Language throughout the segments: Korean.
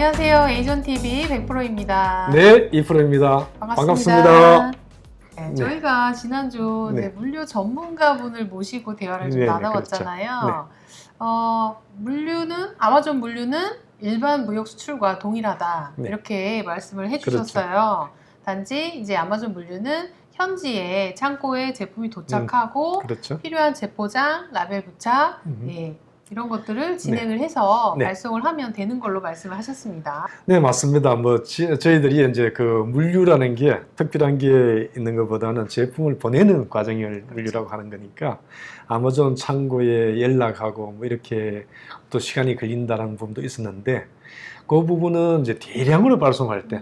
안녕하세요. 에이전TV 100%입니다. 네, 이프로입니다. 반갑습니다. 네, 네. 저희가 지난주 네. 물류 전문가분을 모시고 대화를 좀 네, 나눠봤잖아요. 아마존 물류는 일반 무역 수출과 동일하다. 네. 이렇게 말씀을 해주셨어요. 단지 이제 아마존 물류는 현지에 창고에 제품이 도착하고 그렇죠. 필요한 재포장, 라벨 부착, 예, 이런 것들을 진행을 해서 네. 발송을 하면 되는 걸로 말씀을 하셨습니다. 네, 맞습니다. 저희들이 이제 그 물류라는 게 특별한 게 있는 것보다는 제품을 보내는 과정을 물류라고 하는 거니까 아마존 창고에 연락하고 뭐 이렇게 또 시간이 걸린다는 부분도 있었는데 그 부분은 이제 대량으로 발송할 때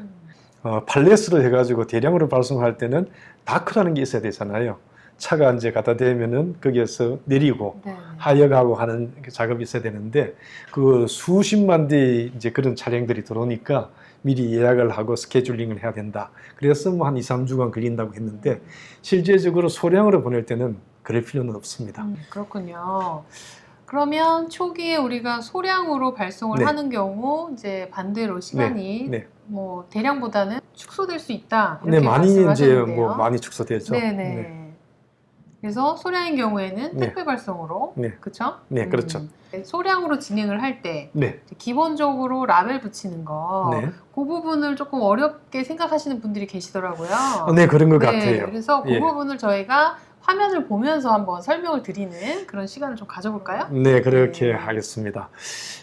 팔렛으로 해가지고 대량으로 발송할 때는 다크라는 게 있어야 되잖아요. 차가 이제 갖다 대면은 거기에서 내리고 네. 하역하고 하는 작업이 있어야 되는데 그 수십만 대의 이제 그런 차량들이 들어오니까 미리 예약을 하고 스케줄링을 해야 된다. 그래서 뭐 한 2, 3주간 걸린다고 했는데 실제적으로 소량으로 보낼 때는 그럴 필요는 없습니다. 그렇군요. 그러면 초기에 우리가 소량으로 발송을 네. 하는 경우 이제 반대로 시간이 네. 뭐 대량보다는 축소될 수 있다. 네, 이렇게 많이 이제 말씀하셨는데요. 뭐 많이 축소되죠. 네네. 네. 그래서 소량인 경우에는 네. 택배 발송으로, 네. 그렇죠? 네, 그렇죠. 소량으로 진행을 할 때 네. 기본적으로 라벨 붙이는 거, 네. 그 부분을 조금 어렵게 생각하시는 분들이 계시더라고요. 네, 그런 것 네, 같아요. 그래서 그 예. 부분을 저희가 화면을 보면서 한번 설명을 드리는 그런 시간을 좀 가져볼까요? 네, 그렇게 네. 하겠습니다.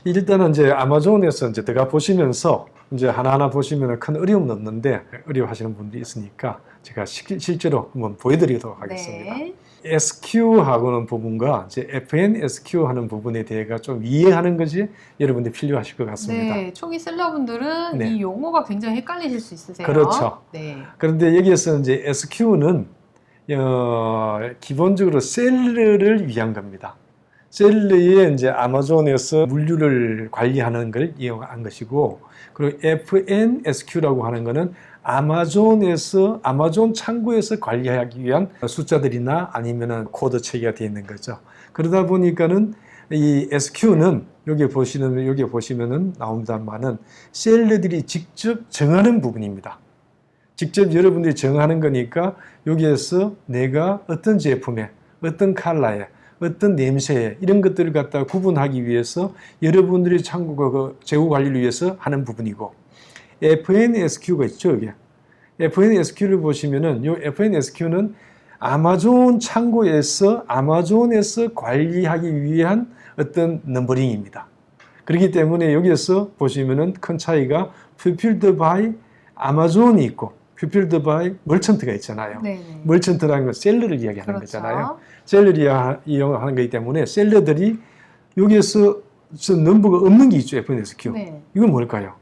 일단은 이제 아마존에서 이제 들어가 보시면서 이제 하나하나 보시면 큰 어려움은 없는데 어려워하시는 분들이 있으니까 제가 실제로 한번 보여드리도록 하겠습니다. 네. SQ하고는 부분과 이제 FNSQ 하는 부분에 대해서 좀 이해하는 것이 여러분들이 필요하실 것 같습니다. 네, 초기 셀러분들은 네. 이 용어가 굉장히 헷갈리실 수 있으세요. 그렇죠. 네. 그런데 여기에서 이제 SQ는 기본적으로 셀러를 위한 겁니다. 셀러에 이제 아마존에서 물류를 관리하는 걸 이용한 것이고, 그리고 FNSQ라고 하는 것은 아마존 창고에서 관리하기 위한 숫자들이나 아니면은 코드 체계가 되어 있는 거죠. 그러다 보니까는 이 SQ는 여기 보시면은 나옵니다만은 셀러들이 직접 정하는 부분입니다. 직접 여러분들이 정하는 거니까 여기에서 내가 어떤 제품에, 어떤 컬러에, 어떤 냄새에 이런 것들을 갖다 구분하기 위해서 여러분들이 창고가 그 재고 관리를 위해서 하는 부분이고 FNSQ가 있죠, 여기. FNSQ를 보시면은 이 FNSQ는 아마존 창고에서 아마존에서 관리하기 위한 어떤 넘버링입니다. 그렇기 때문에 여기에서 보시면은 큰 차이가 fulfilled by 아마존이 있고 fulfilled by 멀천트가 있잖아요. 네. 멀천트라는 건 셀러를 이야기하는 그렇죠. 거잖아요. 셀러를 이용하는 거기 때문에 셀러들이 여기에서 넘버가 없는 게 있죠, FNSQ. 네. 이건 뭘까요?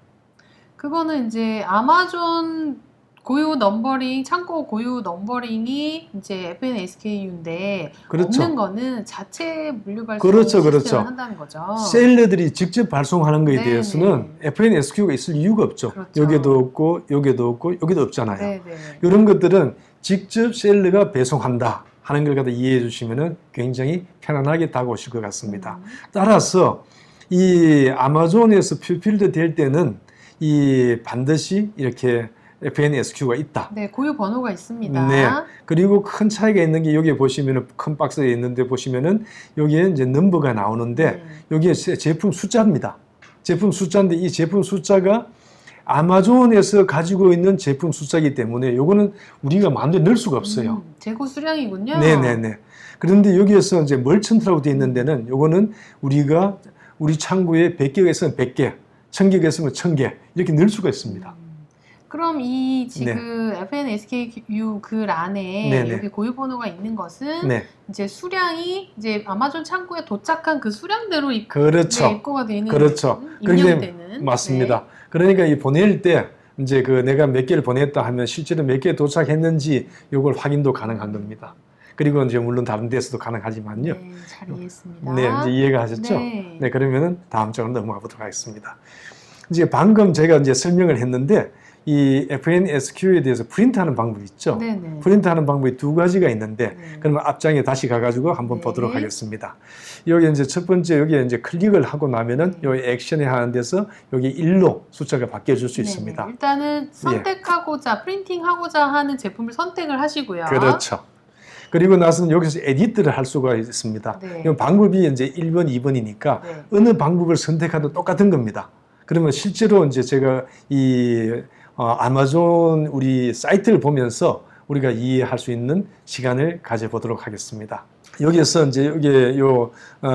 그거는 이제 아마존 고유 넘버링, 창고 고유 넘버링이 이제 FNSKU인데 그렇죠. 없는 거는 자체 물류 발송 그렇죠, 시스템을 그렇죠. 한다는 거죠. 셀러들이 직접 발송하는 것에 네, 대해서는 FNSQ가 있을 이유가 없죠. 그렇죠. 여기도 없고 여기도 없고 여기도 없잖아요. 네. 이런 것들은 직접 셀러가 배송한다 하는 걸 갖다 이해해 주시면 굉장히 편안하게 다가오실 것 같습니다. 따라서 이 아마존에서 퓨필드 될 때는 이 반드시 이렇게 FNSQ가 있다. 네, 고유 번호가 있습니다. 네. 그리고 큰 차이가 있는 게 여기 보시면은 큰 박스에 있는데 보시면은 여기에 이제 넘버가 나오는데 여기에 제품 숫자입니다. 제품 숫자인데 이 제품 숫자가 아마존에서 가지고 있는 제품 숫자이기 때문에 요거는 우리가 마음대로 넣을 수가 없어요. 재고 수량이군요. 네네네. 그런데 여기에서 이제 멀천트라고 되어 있는 데는 요거는 우리가 우리 창고에 100개가 있으면 100개, 1000개가 있으면 1000개 이렇게 넣을 수가 있습니다. 그럼 이 지금 FNSKU 글 안에 네네. 여기 고유 번호가 있는 것은 네. 이제 수량이 이제 아마존 창고에 도착한 그 수량대로 그렇죠. 입고가 되어 있는 그렇죠. 입력되는. 맞습니다. 네. 그러니까 이 보낼 때 이제 그 내가 몇 개를 보냈다 하면 실제로 몇 개 도착했는지 요걸 확인도 가능한 겁니다. 그리고 이제 물론 다른 데서도 가능하지만요. 네, 잘 이해했습니다. 네, 이제 이해가 하셨죠? 네. 네, 그러면은 다음 장으로 넘어가 보도록 하겠습니다. 이제 방금 제가 이제 설명을 했는데 이 FNSQ에 대해서 프린트하는 방법이 있죠. 네네. 프린트하는 방법이 두 가지가 있는데 네. 그러면 앞장에 다시 가가지고 한번 네. 보도록 하겠습니다. 여기 이제 첫 번째 여기에 이제 클릭을 하고 나면은 네. 여기 액션에 하는 데서 여기 1로 숫자가 바뀌어질 수 네네. 있습니다. 일단은 선택하고자 프린팅하고자 하는 제품을 선택을 하시고요. 그렇죠. 그리고 나서는 여기서 에디트를 할 수가 있습니다. 네. 이 방법이 이제 1번, 2번이니까 네. 어느 방법을 선택하도 똑같은 겁니다. 그러면 실제로 이제 제가 이 아마존 우리 사이트를 보면서 우리가 이해할 수 있는 시간을 가져보도록 하겠습니다. 여기에서 이제 여기에 요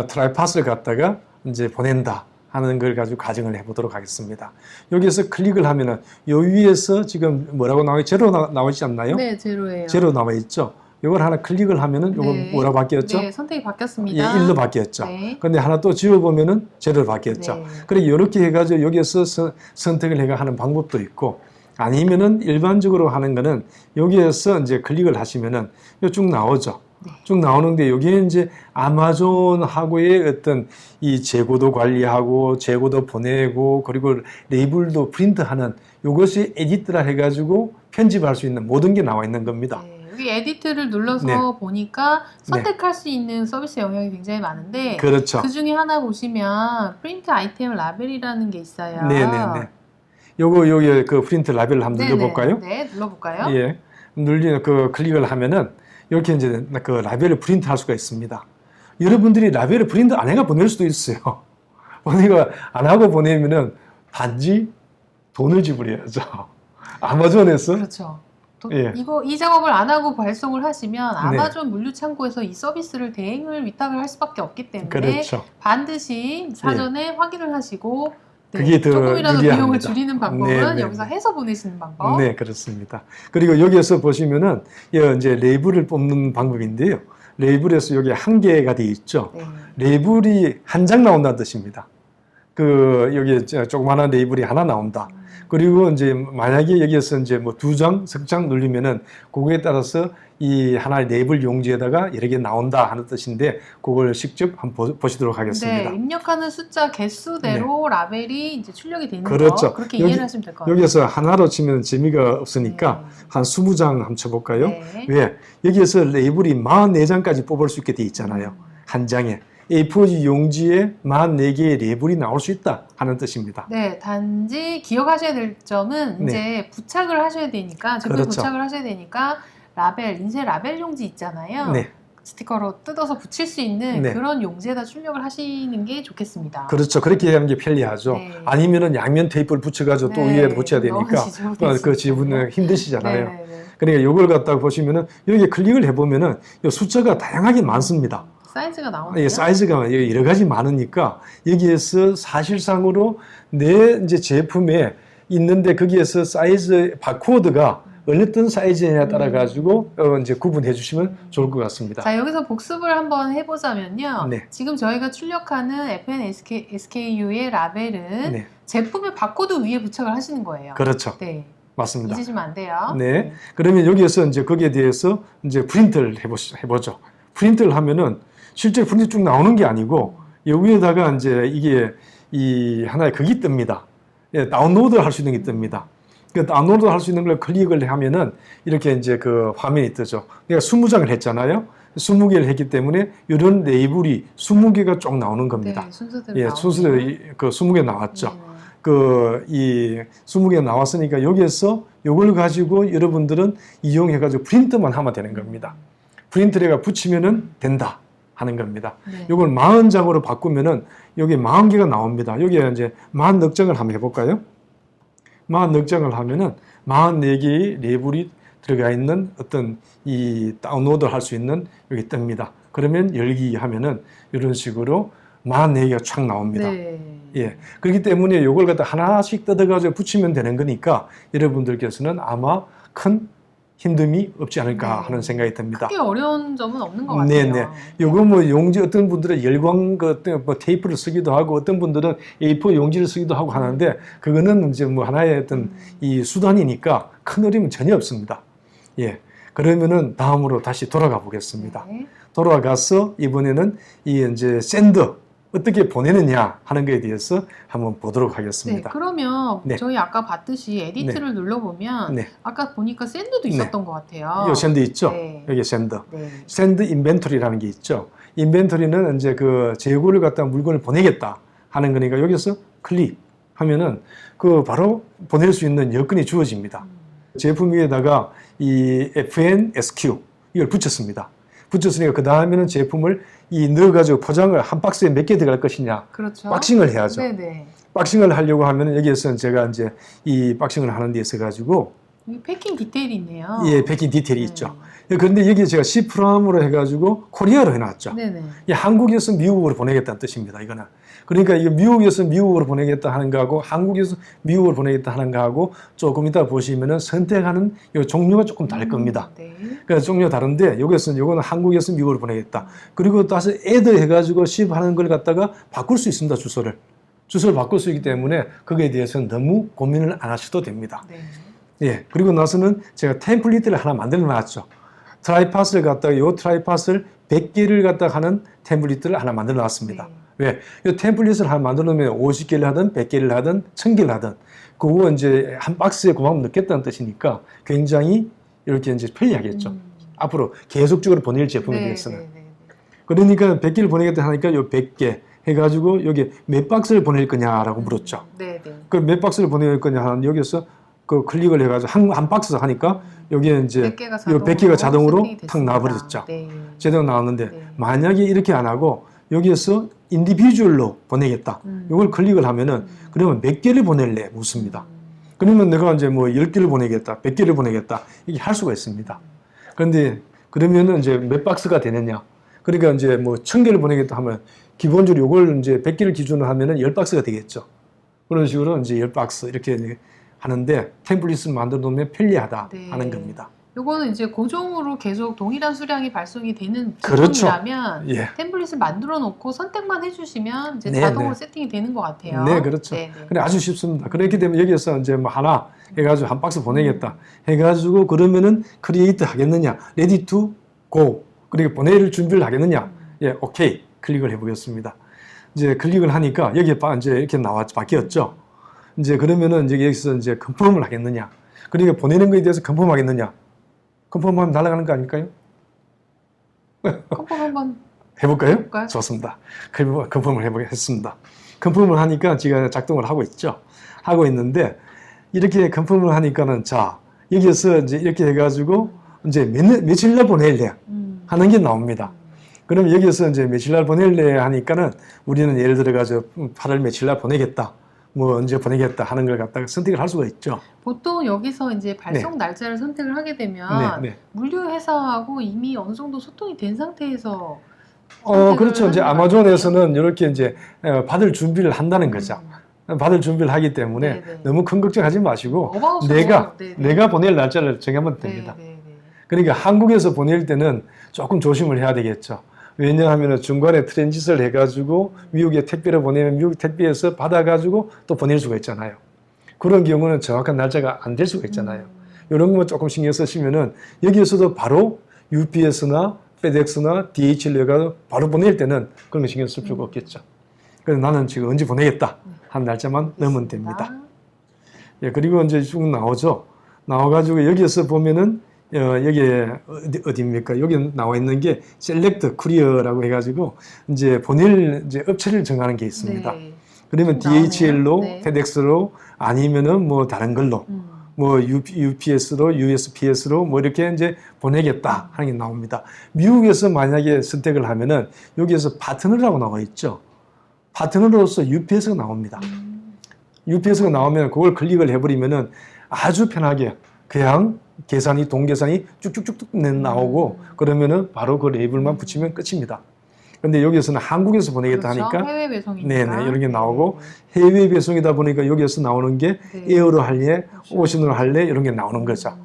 트라이팟을 갖다가 이제 보낸다 하는 걸 가지고 가정을 해보도록 하겠습니다. 여기에서 클릭을 하면은 요 위에서 지금 뭐라고 나와 제로 나오지 않나요? 네, 제로예요. 제로 나와 있죠. 이걸 하나 클릭을 하면은 이거 네. 뭐라고 바뀌었죠? 네, 선택이 예, 바뀌었습니다. 1로 바뀌었죠. 네. 근데 하나 또 지워보면은 제로 바뀌었죠. 네. 그래 이렇게 해가지고 여기에서 선택을 해가 하는 방법도 있고 아니면은 일반적으로 하는 거는 여기에서 이제 클릭을 하시면은 쭉 나오죠. 네. 쭉 나오는데 여기에 이제 아마존하고의 어떤 이 재고도 관리하고 재고도 보내고 그리고 레이블도 프린트하는 이것이 에디트라 해가지고 편집할 수 있는 모든 게 나와 있는 겁니다. 네, 여기 에디트를 눌러서 네. 보니까 선택할 수 있는 서비스 영역이 굉장히 많은데 그렇죠. 그 중에 하나 보시면 프린트 아이템 라벨이라는 게 있어요. 네네네. 요거 여기 그 프린트 라벨을 한번 네네. 눌러볼까요? 네, 눌러볼까요? 예, 눌리는 그 클릭을 하면은 이렇게 이제 그 라벨을 프린트할 수가 있습니다. 여러분들이 라벨을 프린트 안 해가 보낼 수도 있어요. 보내가 안 하고 보내면은 단지 돈을 지불해야죠. 아마존에서 그렇죠. 예. 이 작업을 안 하고 발송을 하시면 아마존 물류 창고에서 이 서비스를 대행을 위탁을 할 수밖에 없기 때문에 그렇죠. 반드시 사전에 확인을 하시고 네, 그게 더 조금이라도 유리합니다. 비용을 줄이는 방법은 네, 네, 여기서 네. 해서 보내시는 방법. 네, 그렇습니다. 그리고 여기에서 보시면은 이제 레이블을 뽑는 방법인데요. 레이블에서 여기 한 개가 되어 있죠. 네. 레이블이 한 장 나온다는 뜻입니다. 그 여기 조그마한 레이블이 하나 나온다. 그리고 이제 만약에 여기에서 이제 뭐 2장, 3장 누르면은 그거에 따라서 이 하나의 레이블 용지에다가 여러 개 나온다 하는 뜻인데 그걸 직접 한번 보시도록 하겠습니다. 네, 입력하는 숫자 개수대로 라벨이 이제 출력이 되는 그렇죠. 거 그렇게 여기- 이해를 하시면 될 것 같아요. 여기에서 하나로 치면 재미가 없으니까 네. 한 20장 한번 쳐볼까요? 네. 왜? 여기에서 레이블이 44장까지 뽑을 수 있게 돼 있잖아요. 한 장에. A4 용지에 44개의 레이블이 나올 수 있다 하는 뜻입니다. 네, 단지 기억하셔야 될 점은 네. 이제 부착을 하셔야 되니까 제품 그렇죠. 부착을 하셔야 되니까 라벨, 인쇄 라벨 용지 있잖아요. 네. 스티커로 뜯어서 붙일 수 있는 네. 그런 용지에다 출력을 하시는 게 좋겠습니다. 그렇죠. 그렇게 하는 게 편리하죠. 네. 아니면은 양면 테이프를 붙여가지고 또 네, 위에 붙여야 너무 되니까 그 지분은 힘드시잖아요. 네, 네. 그러니까 이걸 갖다가 보시면은 여기 클릭을 해보면은 이 숫자가 다양하게 많습니다. 사이즈가 나오네요. 이 사이즈가 여러 가지 많으니까 여기에서 사실상으로 내 이제 제품에 있는데 거기에서 사이즈 바코드가 어떤 사이즈냐에 따라 가지고 이제 구분해 주시면 좋을 것 같습니다. 자, 여기서 복습을 한번 해보자면요. 네. 지금 저희가 출력하는 SKU의 라벨은 네, 제품의 바코드 위에 부착을 하시는 거예요. 그렇죠. 네. 맞습니다. 잊으시면 안 돼요. 네. 그러면 여기에서 이제 거기에 대해서 이제 프린트를 해보죠. 프린트를 하면은 실제 프린트 쭉 나오는 게 아니고 여기에다가 이제 이게 이 하나의 극이 뜹니다. 예, 다운로드 할 수 있는 게 뜹니다. 그 다운로드 할 수 있는 걸 클릭을 하면은 이렇게 이제 그 화면이 뜨죠. 내가 20장을 했잖아요. 20개를 했기 때문에 이런 레이블이 20개가 쭉 나오는 겁니다. 네, 순서대로 예, 나오네요. 순서대로 그 20개 나왔죠. 네. 그 이 20개 나왔으니까 여기에서 이걸 가지고 여러분들은 이용해 가지고 프린트만 하면 되는 겁니다. 프린트를 붙이면은 된다 하는 겁니다. 네. 이걸 40장으로 바꾸면은 여기 40개가 나옵니다. 여기에 이제 44장을 한번 해볼까요? 44장을 하면은 44개의 레이블이 들어가 있는 어떤 이 다운로드를 할 수 있는 여기 뜹니다. 그러면 열기 하면은 이런 식으로 44개가 쫙 나옵니다. 네. 예. 그렇기 때문에 이걸 갖다 하나씩 뜯어가지고 붙이면 되는 거니까 여러분들께서는 아마 큰 힘듦이 없지 않을까 네. 하는 생각이 듭니다. 크게 어려운 점은 없는 것 같아요. 네네. 요거 뭐 용지 어떤 분들은 열광 그 어떤 뭐 테이프를 쓰기도 하고 어떤 분들은 A4 용지를 쓰기도 하고 하는데 그거는 이제 뭐 하나의 어떤 이 수단이니까 큰 어려움은 전혀 없습니다. 예. 그러면은 다음으로 다시 돌아가 보겠습니다. 네. 돌아가서 이번에는 이 이제 샌더 어떻게 보내느냐 하는 것에 대해서 한번 보도록 네, 하겠습니다. 그러면 네. 저희 아까 봤듯이 에디트를 눌러보면 네. 아까 보니까 샌드도 있었던 것 같아요. 이 샌드 있죠? 네. 여기 샌드. 네. 샌드 인벤토리라는 게 있죠. 인벤토리는 이제 그 재고를 갖다 물건을 보내겠다 하는 거니까 여기서 클릭하면은 그 바로 보낼 수 있는 여건이 주어집니다. 제품 위에다가 이 FNSQ 이걸 붙였습니다. 붙였으니까 그 다음에는 제품을 넣어가지고 포장을 한 박스에 몇 개 들어갈 것이냐. 그렇죠. 박싱을 해야죠. 네네. 박싱을 하려고 하면 여기에서 제가 이제 이 박싱을 하는 데 있어 가지고 여기 패킹 디테일이 있네요. 예, 패킹 디테일이 네. 있죠. 그런데 여기 제가 C 프롬으로 해가지고 코리아로 해놨죠. 네네. 이 한국에서 미국으로 보내겠다는 뜻입니다. 이거는. 그러니까 이게 미국에서 미국으로 보내겠다 하는 거하고 한국에서 미국으로 보내겠다 하는 거하고 조금 이따 보시면은 선택하는 이 종류가 조금 다를 겁니다. 네. 그래서 종류가 다른데 여기서는 요거는 한국에서 미국으로 보내겠다. 그리고 다시 애드 해가지고 시입하는 걸 갖다가 바꿀 수 있습니다. 주소를 바꿀 수 있기 때문에 거기에 대해서는 너무 고민을 안 하셔도 됩니다. 네. 예, 그리고 나서는 제가 템플릿을 하나 만들어 놨죠. 트라이팟을 갖다가 요 트라이팟을 100개를 갖다가 하는 템플릿을 하나 만들어 놨습니다. 네. 왜? 이 템플릿을 하나 만들어 놓으면 50개를 하든 100개를 하든 1000개를 하든 그거 이제 한 박스에 그만큼 넣겠다는 뜻이니까 굉장히 이렇게 이제 편리하겠죠. 앞으로 계속적으로 보낼 제품에 네, 대해서는. 네, 네, 네. 그러니까 100개를 보내겠다 하니까 요 100개 해가지고 여기 몇 박스를 보낼 거냐라고 물었죠. 네, 네. 그 몇 박스를 보낼 거냐 하는 여기서 그 클릭을 해가지고 한 박스 하니까 여기에 이제 요 100개가 자동으로 탁 나와버렸죠. 네. 제대로 나왔는데 네. 만약에 이렇게 안 하고 여기에서 인디비주얼로 보내겠다. 이걸 클릭을 하면은 그러면 몇 개를 보낼래? 묻습니다. 그러면 내가 이제 뭐 10개를 보내겠다, 100개를 보내겠다. 이게 할 수가 있습니다. 그런데 그러면은 이제 몇 박스가 되느냐? 그러니까 이제 뭐 1000개를 보내겠다 하면 기본적으로 이걸 이제 100개를 기준으로 하면은 10박스가 되겠죠. 그런 식으로 이제 10박스 이렇게 하는데 템플릿을 만들어 놓으면 편리하다 네. 하는 겁니다. 요거는 이제 고정으로 계속 동일한 수량이 발송이 되는 그렇죠. 제품이라면 예. 템플릿을 만들어 놓고 선택만 해주시면 이제 네, 자동으로 네. 세팅이 되는 것 같아요. 네, 그렇죠. 네, 네. 그래 아주 쉽습니다. 그렇기 때문에 여기서 이제 뭐 하나 해가지고 한 박스 보내겠다 해가지고 그러면은 크리에이트 하겠느냐, 레디 투 고 그리고 보낼 준비를 하겠느냐, 예, 오케이 클릭을 해보겠습니다. 이제 클릭을 하니까 여기에 이제 이렇게 바뀌었죠. 이제 그러면은 이제 여기서 이제 컨펌을 하겠느냐, 그러니까 보내는 거에 대해서 컨펌하겠느냐, 컨펌하면 날아가는 거 아닐까요? 컨펌 한번 해볼까요? 해볼까요? 좋습니다. 컨펌을 해보겠습니다. 컨펌을 하니까 제가 작동을 하고 있죠. 하고 있는데 이렇게 컨펌을 하니까는 자 여기서 이제 이렇게 해가지고 이제 며칠 날 보낼래 하는 게 나옵니다. 그럼 여기서 이제 며칠 날 보낼래 하니까는 우리는 예를 들어가지고 8월 며칠 날 보내겠다. 뭐 언제 보내겠다 하는 걸 갖다가 선택을 할 수가 있죠. 보통 여기서 이제 발송 날짜를 선택을 하게 되면 네, 네. 물류 회사하고 이미 어느 정도 소통이 된 상태에서 그렇죠. 이제 아마존에서는 이렇게 이제 받을 준비를 한다는 거죠. 받을 준비를 하기 때문에 네네. 너무 큰 걱정하지 마시고 어바웃으로, 네네. 내가 보낼 날짜를 정하면 됩니다. 네, 네, 네. 그러니까 한국에서 보낼 때는 조금 조심을 해야 되겠죠. 왜냐하면 중간에 트랜짓을 해가지고 미국에 택배를 보내면 미국 택배에서 받아가지고 또 보낼 수가 있잖아요. 그런 경우는 정확한 날짜가 안 될 수가 있잖아요. 이런 것만 조금 신경 쓰시면은 여기에서도 바로 UPS나 FedEx나 DHL 해가지고 바로 보낼 때는 그런 거 신경 쓸 필요가 없겠죠. 그래서 나는 지금 언제 보내겠다 한 날짜만 넣으면 됩니다. 예, 그리고 이제 쭉 나오죠. 나와가지고 여기에서 보면은 여기에 어디입니까? 여기 나와 있는 게 셀렉트 쿠리어라고 해가지고 이제 보낼 이제 업체를 정하는 게 있습니다. 네. 그러면 나오네요. DHL로, 네. FedEx로 아니면은 뭐 다른 걸로 뭐 UPS로, USPS로 뭐 이렇게 이제 보내겠다 하는 게 나옵니다. 미국에서 만약에 선택을 하면은 여기에서 파트너라고 나와 있죠. 파트너로서 UPS가 나옵니다. UPS가 나오면 그걸 클릭을 해버리면은 아주 편하게 그냥 계산이 동계산이 쭉쭉쭉쭉 나오고 그러면은 바로 그 레이블만 붙이면 끝입니다. 근데 여기서는 한국에서 보내겠다 그렇죠. 하니까 해외 배송이니까. 네네 이런 게 나오고 해외 배송이다 보니까 여기에서 나오는 게 네. 에어로 할래, 오션으로 할래 이런 게 나오는 거죠.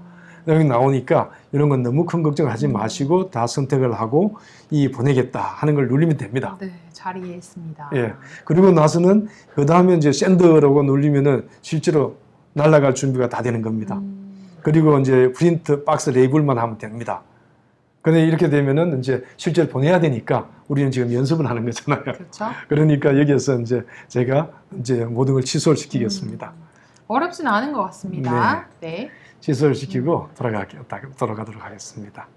여기 나오니까 이런 건 너무 큰 걱정하지 마시고 다 선택을 하고 이 보내겠다 하는 걸 누르면 됩니다. 네, 잘 이해했습니다. 예. 그리고 나서는 그 다음에 이제 샌드라고 누르면은 실제로 날아갈 준비가 다 되는 겁니다. 그리고 이제 프린트 박스 레이블만 하면 됩니다. 근데 이렇게 되면은 이제 실제로 보내야 되니까 우리는 지금 연습을 하는 거잖아요. 그렇죠. 그러니까 여기에서 이제 제가 이제 모든 걸 취소를 시키겠습니다. 어렵진 않은 것 같습니다. 네. 취소를 시키고 돌아가도록 하겠습니다.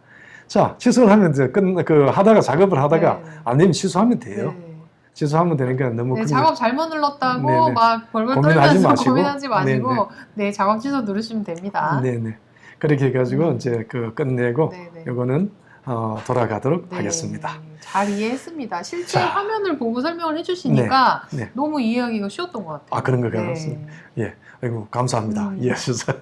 자, 취소를 하면 이제 하다가 작업을 하다가 네. 안 되면 취소하면 돼요. 네. 취소하면 되니까 너무 네, 작업 잘못 눌렀다고 네네. 막 벌벌 고민하지 떨면서 마시고. 고민하지 마시고 네네. 네, 작업 취소 누르시면 됩니다. 네네. 그렇게 해가지고 이제 끝내고 네네. 요거는 돌아가도록 네, 하겠습니다. 잘 이해했습니다. 실제 자. 화면을 보고 설명을 해주시니까 네. 너무 이해하기가 쉬웠던 것 같아요. 아, 그런 거 네. 같습니다. 예, 아이고 감사합니다. 음. 예, 주셔서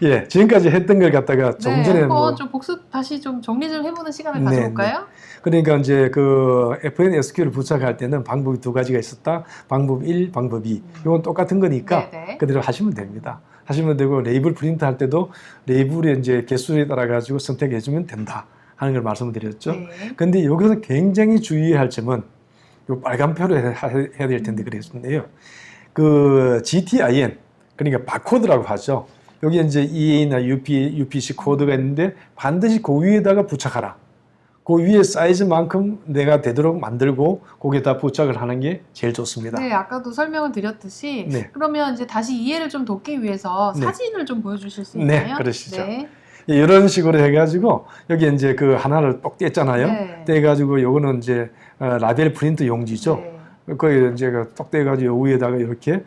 예, 지금까지 했던 걸 갖다가 좀 네, 전에 한번 좀 복습 다시 좀 정리 좀 해보는 시간을 가져볼까요? 그러니까 이제 그 FN SQ를 부착할 때는 방법이 두 가지가 있었다. 방법 1, 방법 2. 이건 똑같은 거니까 네네. 그대로 하시면 됩니다. 하시면 되고 레이블 프린트 할 때도 레이블의 이제 개수에 따라 가지고 선택해 주면 된다 하는 걸 말씀을 드렸죠. 네. 근데 여기서 굉장히 주의해야 할 점은 요 빨간표로 해야 될 텐데 그랬는데요. 그 GTIN 그러니까 바코드라고 하죠. 여기 이제 EA나 UPC 코드가 있는데 반드시 그 위에다가 부착하라. 그 위에 사이즈만큼 내가 되도록 만들고 거기에다 부착을 하는 게 제일 좋습니다. 네, 아까도 설명을 드렸듯이 네. 그러면 이제 다시 이해를 좀 돕기 위해서 네. 사진을 좀 보여주실 수 네, 있나요? 그러시죠. 네. 이런 식으로 해가지고 여기 이제 그 하나를 똑 뗐잖아요. 네. 떼가지고 요거는 이제 라벨 프린트 용지죠. 네. 그 이제 똑 떼가지고 위에다가 이렇게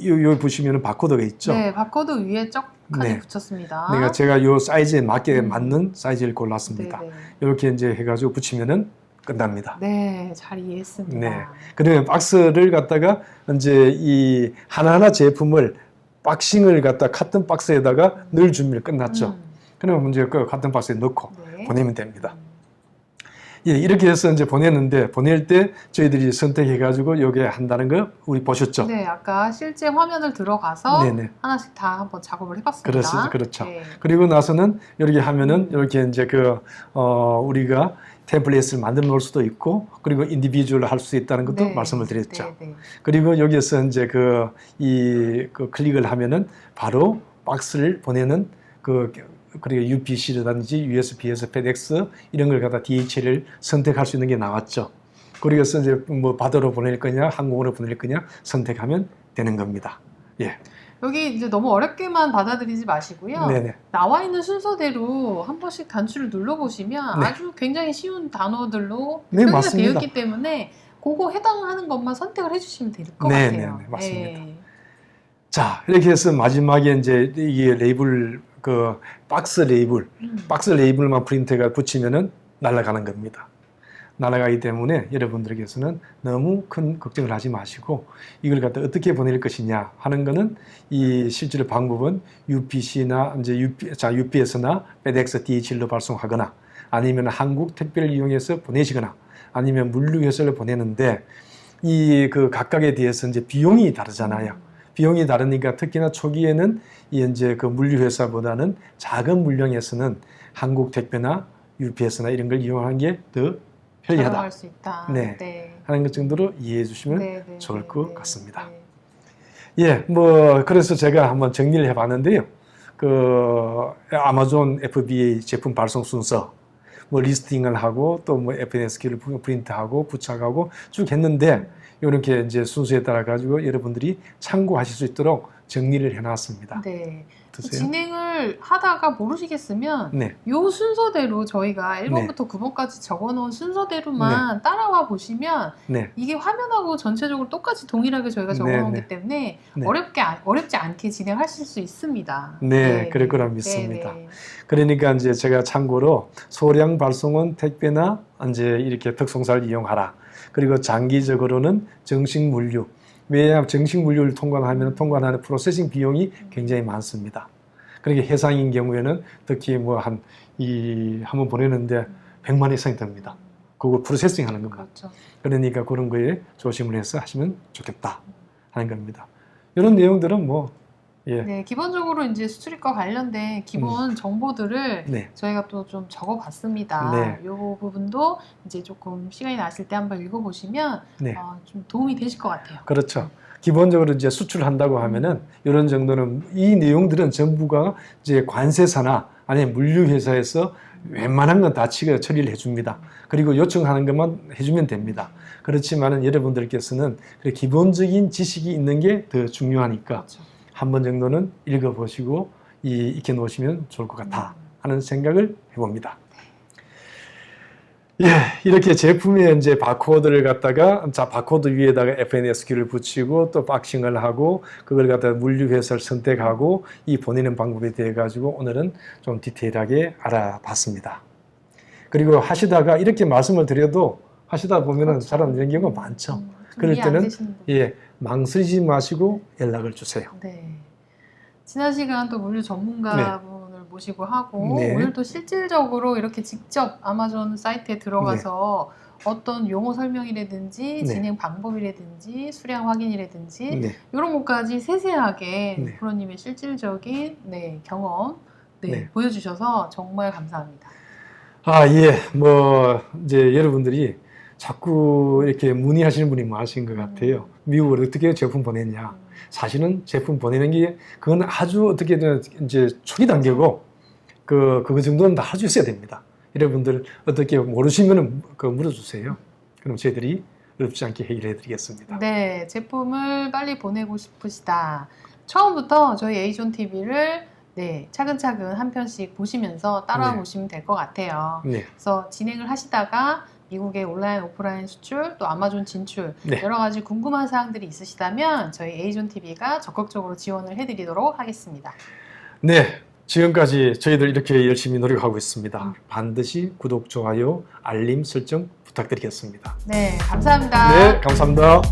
여기 보시면은 바코드가 있죠. 네, 바코드 위에 쩍하니 네. 붙였습니다. 내가 제가 요 사이즈에 맞게 맞는 사이즈를 골랐습니다. 네네. 이렇게 이제 해가지고 붙이면은 끝납니다. 네, 잘 이해했습니다. 네. 그러면 박스를 갖다가 이제 이 하나하나 제품을 박싱을 갖다 카튼 박스에다가 넣을 준비를 끝났죠. 그러면 이제 그 카튼 박스에 넣고 네. 보내면 됩니다. 예, 이렇게 해서 이제 보냈는데 보낼 때 저희들이 선택해가지고 여기에 한다는 거 우리 보셨죠? 네, 아까 실제 화면을 들어가서 네네. 하나씩 다 한번 작업을 해봤습니다. 그렇죠. 네. 그리고 나서는 이렇게 하면은 이렇게 이제 우리가 템플릿을 만들어 놓을 수도 있고 그리고 인디비주얼로 할 수 있다는 것도 네. 말씀을 드렸죠. 네, 네. 그리고 여기에서 이제 클릭을 하면은 바로 박스를 보내는 그리고 UPC라든지 USPS, FedEx 이런 걸 갖다 DHL을 선택할 수 있는 게 나왔죠. 그래서 이제 뭐 바다로 보낼 거냐, 항공으로 보낼 거냐 선택하면 되는 겁니다. 예. 여기 이제 너무 어렵게만 받아들이지 마시고요. 네네. 나와 있는 순서대로 한 번씩 단추를 눌러보시면 네. 아주 굉장히 쉬운 단어들로 네, 표기가 맞습니다. 되어 있기 때문에 그거 해당하는 것만 선택을 해주시면 될 것 네, 같아요. 네, 맞습니다. 네. 자, 이렇게 해서 마지막에 이제 이게 레이블 박스 레이블만 프린트가 붙이면은 날아가는 겁니다. 날아가기 때문에 여러분들께서는 너무 큰 걱정을 하지 마시고 이걸 갖다 어떻게 보낼 것이냐 하는 거는 이 실제로 방법은 UPC나 이제 UPS나 FedEx, DHL로 발송하거나 아니면 한국 택배를 이용해서 보내시거나 아니면 물류 회사를 보내는데 이 각각에 대해서 이제 비용이 다르잖아요. 비용이 다르니까 특히나 초기에는 이제 물류 회사보다는 작은 물량에서는 한국 택배나 UPS나 이런 걸 이용하는 게 더 편리하다. 적용할 수 있다. 네. 네. 하는 것 정도로 이해해 주시면 네, 네, 좋을 네, 것 네, 같습니다. 네. 예, 그래서 제가 한번 정리를 해봤는데요. 아마존 FBA 제품 발송 순서, 리스팅을 하고 또 FNSK를 프린트하고 부착하고 쭉 했는데 이렇게 이제 순서에 따라 가지고 여러분들이 참고하실 수 있도록 정리를 해놨습니다. 네. 드세요? 진행을 하다가 모르시겠으면 네, 요 순서대로 저희가 1번부터 9번까지 적어놓은 순서대로만 따라와 보시면 네, 이게 화면하고 전체적으로 똑같이 동일하게 저희가 적어놓기 네. 때문에 네. 어렵지 않게 진행하실 수 있습니다. 네, 그럴 거라 믿습니다. 네. 그러니까 이제 제가 참고로 소량 발송은 택배나 이제 이렇게 특송사를 이용하라. 그리고 장기적으로는 정식 물류. 왜냐하면 정식 물류를 통관하는 프로세싱 비용이 굉장히 많습니다. 그러니까 해상인 경우에는 특히 한번 보내는데 100만 이상이 듭니다. 그거 프로세싱 하는 겁니다. 그렇죠. 그러니까 그런 거에 조심을 해서 하시면 좋겠다 하는 겁니다. 이런 내용들은 예. 네, 기본적으로 이제 수출입과 관련된 기본 정보들을 네. 저희가 또 좀 적어봤습니다. 네. 이 부분도 이제 조금 시간이 나실 때 한번 읽어보시면 네. 좀 도움이 되실 것 같아요. 그렇죠. 기본적으로 이제 수출한다고 하면은 이런 정도는 이 내용들은 전부가 이제 관세사나 아니면 물류회사에서 웬만한 건 다 처리를 해줍니다. 그리고 요청하는 것만 해주면 됩니다. 그렇지만은 여러분들께서는 기본적인 지식이 있는 게 더 중요하니까 그렇죠. 한 번 정도는 읽어보시고 익혀 놓으시면 좋을 것 같아 하는 생각을 해봅니다. 예, 이렇게 제품에 이제 바코드를 갖다가 바코드 위에다가 FNSQ를 붙이고 또 박싱을 하고 그걸 갖다가 물류회사를 선택하고 이 보내는 방법에 대해 가지고 오늘은 좀 디테일하게 알아봤습니다. 그리고 하시다가 이렇게 말씀을 드려도 하시다 보면은 그렇죠. 잘 안 되는 경우가 많죠. 그럴 이해 안 때는 되시는 분들. 예, 망설이지 마시고 연락을 주세요. 네. 지난 시간 또 물류 전문가분을 모시고 하고 네. 오늘 또 실질적으로 이렇게 직접 아마존 사이트에 들어가서 어떤 용어 설명이라든지 네. 진행 방법이라든지 수량 확인이라든지 네. 이런 것까지 세세하게 네. 프로님의 실질적인 경험 네. 보여주셔서 정말 감사합니다. 아, 예. 뭐 이제 여러분들이 자꾸 이렇게 문의하시는 분이 많으신 것 같아요. 미국으로 어떻게 제품 보냈냐. 사실은 제품 보내는 게 그건 아주 어떻게든 이제 초기 단계고 그거 정도는 다 할 수 있어야 됩니다. 여러분들 어떻게 모르시면은 물어주세요. 그럼 저희들이 어렵지 않게 해결해 드리겠습니다. 네, 제품을 빨리 보내고 싶으시다. 처음부터 저희 에이존 TV를 차근차근 한 편씩 보시면서 따라와 네. 보시면 될 것 같아요. 네. 그래서 진행을 하시다가 미국의 온라인, 오프라인 수출, 또 아마존 진출 네. 여러 가지 궁금한 사항들이 있으시다면 저희 에이존 TV가 적극적으로 지원을 해드리도록 하겠습니다. 네. 지금까지 저희들 이렇게 열심히 노력하고 있습니다. 반드시 구독, 좋아요, 알림 설정 부탁드리겠습니다. 네, 감사합니다. 네, 감사합니다.